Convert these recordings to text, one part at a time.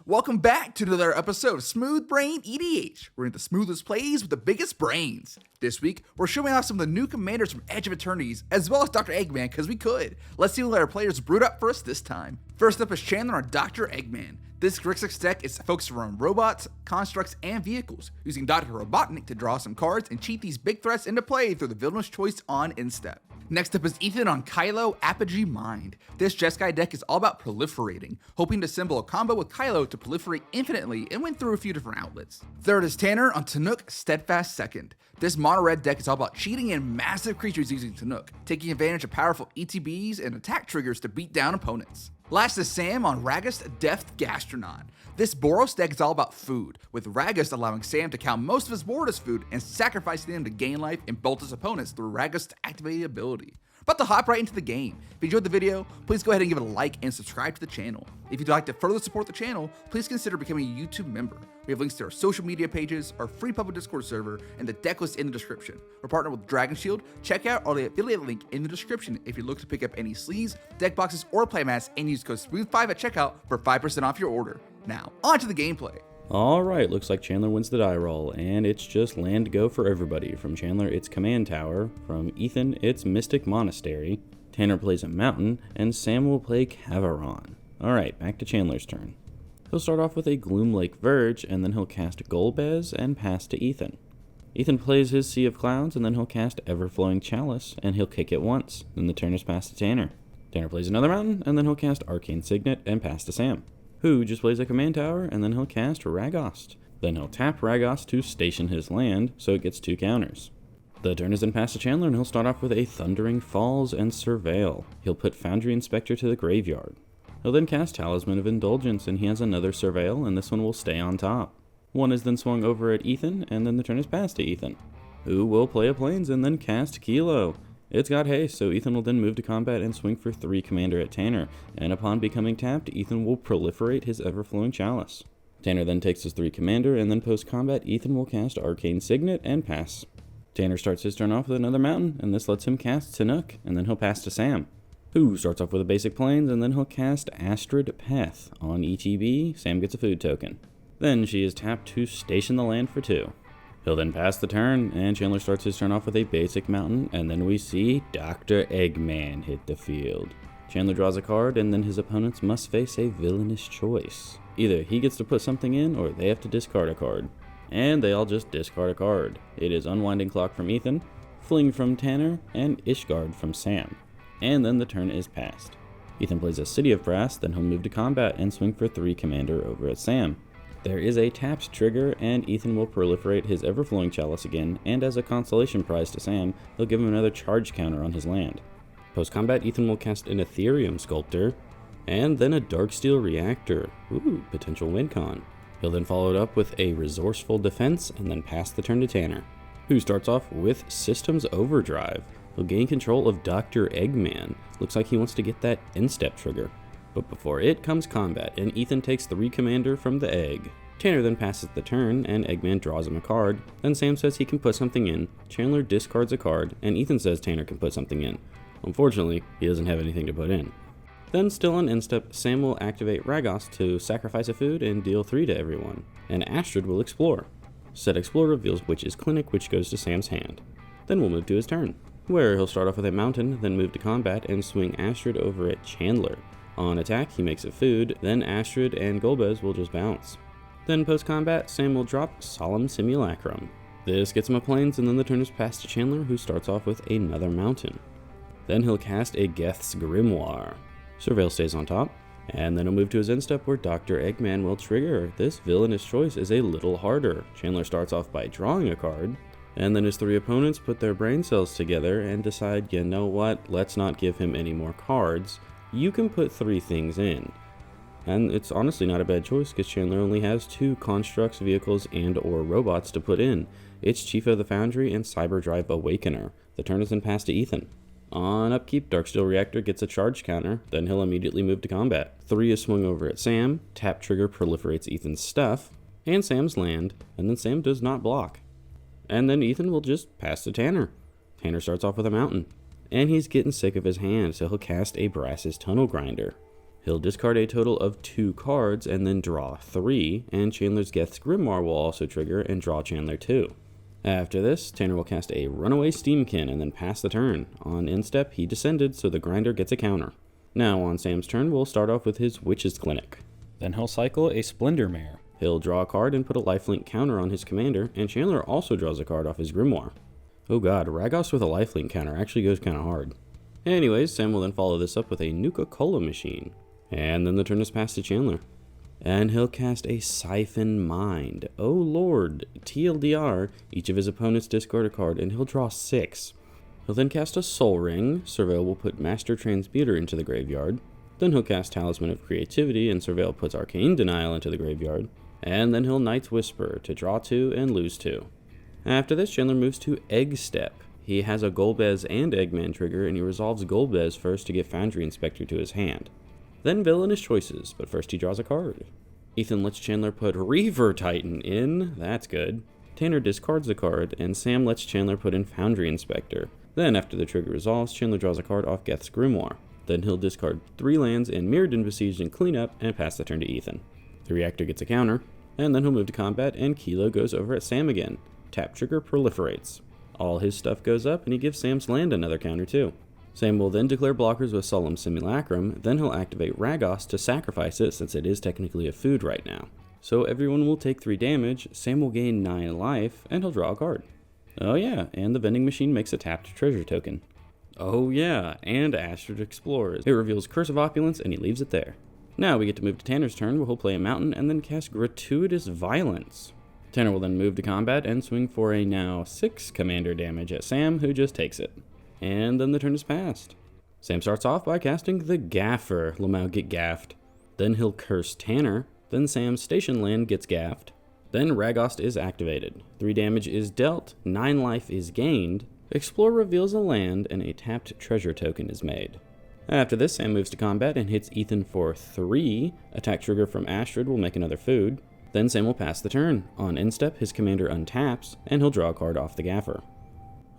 Welcome back to another episode of Smooth Brain EDH. We're in the smoothest plays with the biggest brains. This week, we're showing off some of the new commanders from Edge of Eternities, as well as Dr. Eggman, because we could. Let's see what our players brewed up for us this time. First up is Chandler on Dr. Eggman. This Grixis deck is focused around robots, constructs, and vehicles, using Dr. Robotnik to draw some cards and cheat these big threats into play through the villainous choice on Instep. Next up is Ethan on Kylo Apogee Mind. This Jeskai deck is all about proliferating, hoping to assemble a combo with Kylo to proliferate infinitely and win through a few different outlets. Third is Tanner on Tannuk Steadfast Second. This mono red deck is all about cheating in massive creatures using Tannuk, taking advantage of powerful ETBs and attack triggers to beat down opponents. Last is Sam on Ragost Deft Gastronaut. This Boros deck is all about food, with Ragost allowing Sam to count most of his board as food and sacrificing them to gain life and bolt his opponents through Ragost's activated ability. About to hop right into the game. If you enjoyed the video, please go ahead and give it a like and subscribe to the channel. If you'd like to further support the channel, please consider becoming a YouTube member. We have links to our social media pages, our free public Discord server, and the deck list in the description. We're partnered with Dragon Shield. Check out our affiliate link in the description if you look to pick up any sleeves, deck boxes, or playmats, and use code SMOOTH5 at checkout for 5% off your order. Now, on to the gameplay. Alright, looks like Chandler wins the die roll, and it's just land go for everybody. From Chandler, it's Command Tower. From Ethan, it's Mystic Monastery. Tanner plays a Mountain, and Sam will play Cavaron. Alright, back to Chandler's turn. He'll start off with a Gloomlake Verge, and then he'll cast Golbez and pass to Ethan. Ethan plays his Sea of Clouds, and then he'll cast Everflowing Chalice, and he'll kick it once. Then the turn is passed to Tanner. Tanner plays another Mountain, and then he'll cast Arcane Signet and pass to Sam, who just plays a Command Tower, and then he'll cast Ragost. Then he'll tap Ragost to station his land, so it gets 2 counters. The turn is then passed to Chandler, and he'll start off with a Thundering Falls and Surveil. He'll put Foundry Inspector to the graveyard. He'll then cast Talisman of Indulgence, and he has another Surveil, and this one will stay on top. One is then swung over at Ethan, and then the turn is passed to Ethan, who will play a Plains and then cast Kilo. It's got haste, so Ethan will then move to combat and swing for 3 commander at Tanner, and upon becoming tapped, Ethan will proliferate his Everflowing Chalice. Tanner then takes his 3 commander, and then post-combat, Ethan will cast Arcane Signet and pass. Tanner starts his turn off with another Mountain, and this lets him cast Tannuk, and then he'll pass to Sam, who starts off with a basic Plains, and then he'll cast Astrid Peth. On ETB, Sam gets a food token. Then she is tapped to station the land for 2. He'll then pass the turn, and Chandler starts his turn off with a basic Mountain, and then we see Dr. Eggman hit the field. Chandler draws a card, and then his opponents must face a villainous choice. Either he gets to put something in, or they have to discard a card. And they all just discard a card. It is Unwinding Clock from Ethan, Fling from Tanner, and Ishgard from Sam. And then the turn is passed. Ethan plays a City of Brass, then he'll move to combat and swing for 3 commander over at Sam. There is a tapped trigger, and Ethan will proliferate his Everflowing Chalice again, and as a consolation prize to Sam, he'll give him another charge counter on his land. Post-combat, Ethan will cast an Ethereum Sculptor, and then a Darksteel Reactor. Ooh, potential win con. He'll then follow it up with a Resourceful Defense, and then pass the turn to Tanner, who starts off with Systems Overdrive. He'll gain control of Dr. Eggman. Looks like he wants to get that Instep trigger. But before it comes combat, and Ethan takes 3 commander from the egg. Tanner then passes the turn, and Eggman draws him a card. Then Sam says he can put something in, Chandler discards a card, and Ethan says Tanner can put something in. Unfortunately, he doesn't have anything to put in. Then, still on Instep, Sam will activate Ragost to sacrifice a food and deal 3 to everyone, and Astrid will explore. Said Explore reveals Witch's Clinic, which goes to Sam's hand. Then we'll move to his turn, where he'll start off with a Mountain, then move to combat and swing Astrid over at Chandler. On attack, he makes a food, then Astrid and Golbez will just bounce. Then post-combat, Sam will drop Solemn Simulacrum. This gets him a Plains, and then the turn is passed to Chandler, who starts off with another Mountain. Then he'll cast a Geth's Grimoire. Surveil stays on top, and then he'll move to his Instep where Dr. Eggman will trigger. This villainous choice is a little harder. Chandler starts off by drawing a card, and then his 3 opponents put their brain cells together and decide, you know what, let's not give him any more cards. You can put 3 things in. And it's honestly not a bad choice, because Chandler only has 2 constructs, vehicles, and or robots to put in. It's Chief of the Foundry and Cyberdrive Awakener. The turn is then passed to Ethan. On upkeep, Darksteel Reactor gets a charge counter, then he'll immediately move to combat. 3 is swung over at Sam, tap trigger proliferates Ethan's stuff, and Sam's land, and then Sam does not block. And then Ethan will just pass to Tanner. Tanner starts off with a Mountain, and he's getting sick of his hand, so he'll cast a Brass's Tunnel Grinder. He'll discard a total of 2 cards and then draw 3, and Chandler's Geth's Grimoire will also trigger and draw Chandler 2. After this, Tanner will cast a Runaway Steamkin and then pass the turn. On end step, he descended, so the grinder gets a counter. Now on Sam's turn, we'll start off with his Witch's Clinic. Then he'll cycle a Splendor Mare. He'll draw a card and put a lifelink counter on his commander, and Chandler also draws a card off his Grimoire. Oh god, Ragost with a lifelink counter actually goes kinda hard. Anyways, Sam will then follow this up with a Nuka-Cola machine. And then the turn is passed to Chandler. And he'll cast a Siphon Mind. Oh lord, TLDR, each of his opponents discard a card and he'll draw 6. He'll then cast a Soul Ring, Surveil will put Master Transmuter into the graveyard. Then he'll cast Talisman of Creativity and Surveil puts Arcane Denial into the graveyard. And then he'll Night's Whisper to draw 2 and lose 2. After this, Chandler moves to Egg Step. He has a Golbez and Eggman trigger and he resolves Golbez first to get Foundry Inspector to his hand. Then Villainous Choices, but first he draws a card. Ethan lets Chandler put Reaver Titan in, that's good. Tanner discards a card, and Sam lets Chandler put in Foundry Inspector. Then, after the trigger resolves, Chandler draws a card off Geth's Grimoire. Then he'll discard 3 lands in Mirrodin, Besieged, and Cleanup, and pass the turn to Ethan. The reactor gets a counter, and then he'll move to combat, and Kilo goes over at Sam again. Tap trigger proliferates. All his stuff goes up, and he gives Sam's land another counter too. Sam will then declare blockers with Solemn Simulacrum, then he'll activate Ragost to sacrifice it since it is technically a food right now. So everyone will take 3 damage, Sam will gain 9 life, and he'll draw a card. Oh yeah, and the vending machine makes a tapped treasure token. Oh yeah, and Astrid explores. It reveals Curse of Opulence, and he leaves it there. Now we get to move to Tanner's turn, where he'll play a mountain and then cast Gratuitous Violence. Tanner will then move to combat and swing for a now 6 commander damage at Sam, who just takes it. And then the turn is passed. Sam starts off by casting the Gaffer, Lamau get gaffed. Then he'll curse Tanner, then Sam's station land gets gaffed. Then Ragost is activated. 3 damage is dealt, 9 life is gained. Explore reveals a land and a tapped treasure token is made. After this, Sam moves to combat and hits Ethan for 3. Attack trigger from Astrid will make another food. Then Sam will pass the turn. On end step, his commander untaps, and he'll draw a card off the Gaffer.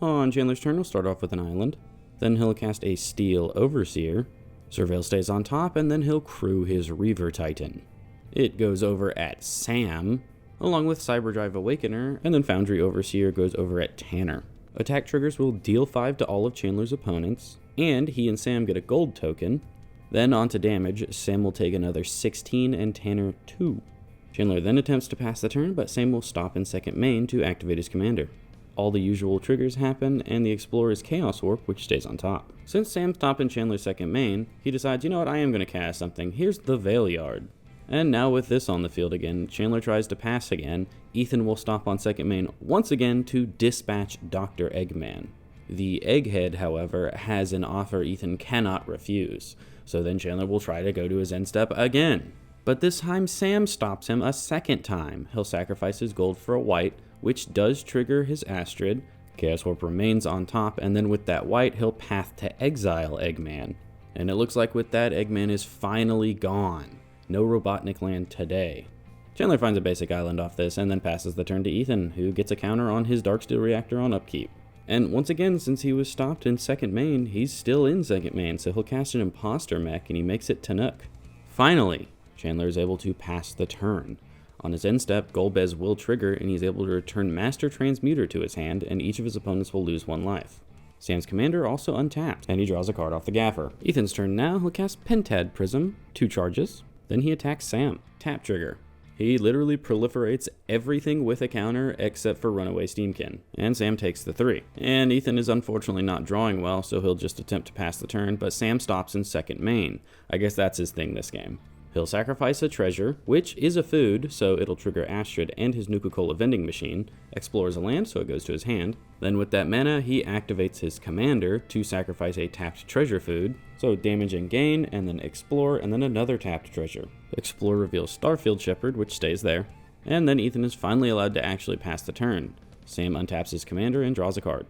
On Chandler's turn, he'll start off with an island. Then he'll cast a Steel Overseer. Surveil stays on top, and then he'll crew his Reaver Titan. It goes over at Sam, along with Cyberdrive Awakener, and then Foundry Overseer goes over at Tanner. Attack triggers will deal 5 to all of Chandler's opponents, and he and Sam get a gold token. Then on to damage, Sam will take another 16 and Tanner 2. Chandler then attempts to pass the turn, but Sam will stop in second main to activate his commander. All the usual triggers happen, and the Explorer's Chaos Warp, which stays on top. Since Sam stopped in Chandler's second main, he decides, you know what, I am going to cast something. Here's the Veil Yard. And now with this on the field again, Chandler tries to pass again. Ethan will stop on second main once again to dispatch Dr. Eggman. The Egghead, however, has an offer Ethan cannot refuse, so then Chandler will try to go to his end step again. But this time Sam stops him a second time. He'll sacrifice his gold for a white, which does trigger his Astrid. Chaos Warp remains on top, and then with that white, he'll path to exile Eggman. And it looks like with that, Eggman is finally gone. No Robotnik land today. Chandler finds a basic island off this, and then passes the turn to Ethan, who gets a counter on his Darksteel Reactor on upkeep. And once again, since he was stopped in second main, he's still in second main, so he'll cast an Imposter Mech, and he makes it Tannuk. Finally, Chandler is able to pass the turn. On his end step, Golbez will trigger, and he's able to return Master Transmuter to his hand, and each of his opponents will lose 1 life. Sam's commander also untapped, and he draws a card off the Gaffer. Ethan's turn now, he'll cast Pentad Prism, 2 charges. Then he attacks Sam. Tap trigger. He literally proliferates everything with a counter except for Runaway Steamkin, and Sam takes the 3. And Ethan is unfortunately not drawing well, so he'll just attempt to pass the turn, but Sam stops in second main. I guess that's his thing this game. He'll sacrifice a treasure, which is a food, so it'll trigger Astrid and his Nuka-Cola vending machine, explores a land, so it goes to his hand. Then with that mana, he activates his commander to sacrifice a tapped treasure food, so damage and gain, and then explore, and then another tapped treasure. Explore reveals Starfield Shepherd, which stays there. And then Ethan is finally allowed to actually pass the turn. Sam untaps his commander and draws a card.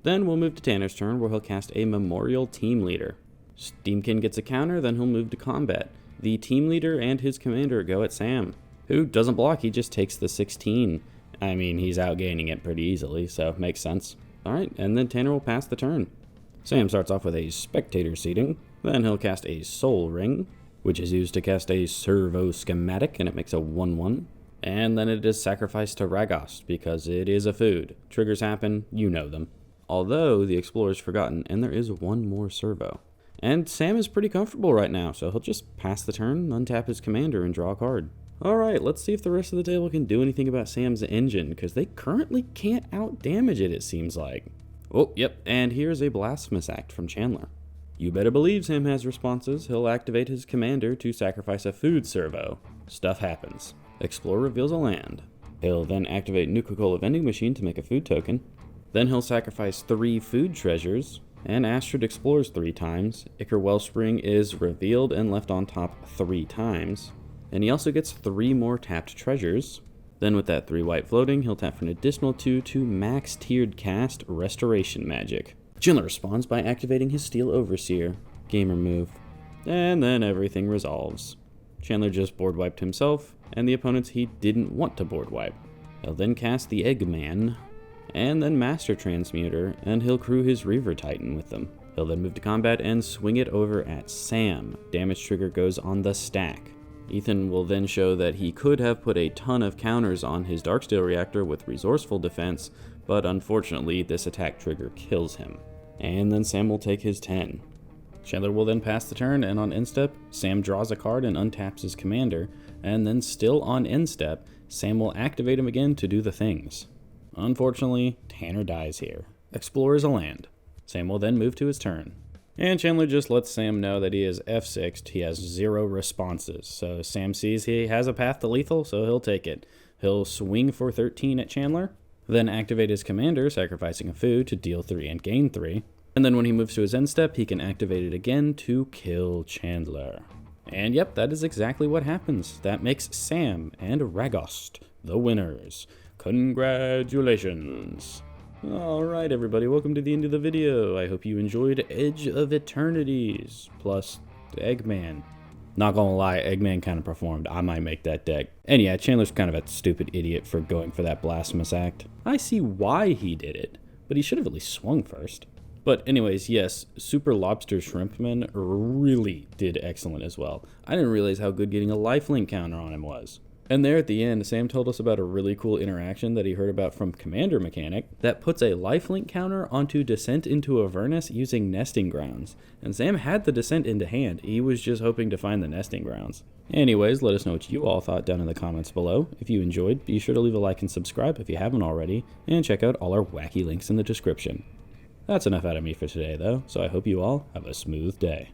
Then we'll move to Tanner's turn, where he'll cast a Memorial Team Leader. Steamkin gets a counter, then he'll move to combat. The team leader and his commander go at Sam, who doesn't block, he just takes the 16. I mean, he's outgaining it pretty easily, so makes sense. Alright, and then Tanner will pass the turn. Sam starts off with a Spectator Seating, then he'll cast a Soul Ring, which is used to cast a servo schematic, and it makes a 1/1. And then it is sacrificed to Ragost, because it is a food. Triggers happen, you know them. Although, the Explorer's forgotten, and there is one more servo. And Sam is pretty comfortable right now, so he'll just pass the turn, untap his commander, and draw a card. Alright, let's see if the rest of the table can do anything about Sam's engine, because they currently can't out-damage it seems like. Oh, yep, and here's a Blasphemous Act from Chandler. You better believe Sam has responses. He'll activate his commander to sacrifice a food servo. Stuff happens. Explorer reveals a land. He'll then activate Nuka-Cola Vending Machine to make a food token. Then he'll sacrifice 3 food treasures, and Astrid explores 3 times. Ichor Wellspring is revealed and left on top 3 times. And he also gets 3 more tapped treasures. Then with that 3 white floating, he'll tap for an additional 2 to max tiered cast Restoration Magic. Chandler responds by activating his Steel Overseer. Gamer move. And then everything resolves. Chandler just board wiped himself, and the opponents he didn't want to board wipe. He'll then cast the Eggman, and then Master Transmuter, and he'll crew his Reaver Titan with them. He'll then move to combat and swing it over at Sam. Damage trigger goes on the stack. Ethan will then show that he could have put a ton of counters on his Darksteel Reactor with Resourceful Defense, but unfortunately this attack trigger kills him. And then Sam will take his 10. Chandler will then pass the turn, and on end step, Sam draws a card and untaps his commander, and then still on end step, Sam will activate him again to do the things. Unfortunately, Tanner dies here. Explores a land. Sam will then move to his turn. And Chandler just lets Sam know that he is F6'd, he has 0 responses. So Sam sees he has a path to lethal, so he'll take it. He'll swing for 13 at Chandler, then activate his commander, sacrificing a food to deal 3 and gain 3. And then when he moves to his end step, he can activate it again to kill Chandler. And yep, that is exactly what happens. That makes Sam and Ragost the winners. Congratulations. Alright everybody, welcome to the end of the video. I hope you enjoyed Edge of Eternities, plus Eggman. Not gonna lie, Eggman kind of performed. I might make that deck. And yeah, Chandler's kind of a stupid idiot for going for that Blasphemous Act. I see why he did it, but he should have at least swung first. But anyways, yes, Super Lobster Shrimpman really did excellent as well. I didn't realize how good getting a lifelink counter on him was. And there at the end, Sam told us about a really cool interaction that he heard about from Commander Mechanic that puts a lifelink counter onto Descent into Avernus using Nesting Grounds. And Sam had the Descent into hand, he was just hoping to find the Nesting Grounds. Anyways, let us know what you all thought down in the comments below. If you enjoyed, be sure to leave a like and subscribe if you haven't already, and check out all our wacky links in the description. That's enough out of me for today though, so I hope you all have a smooth day.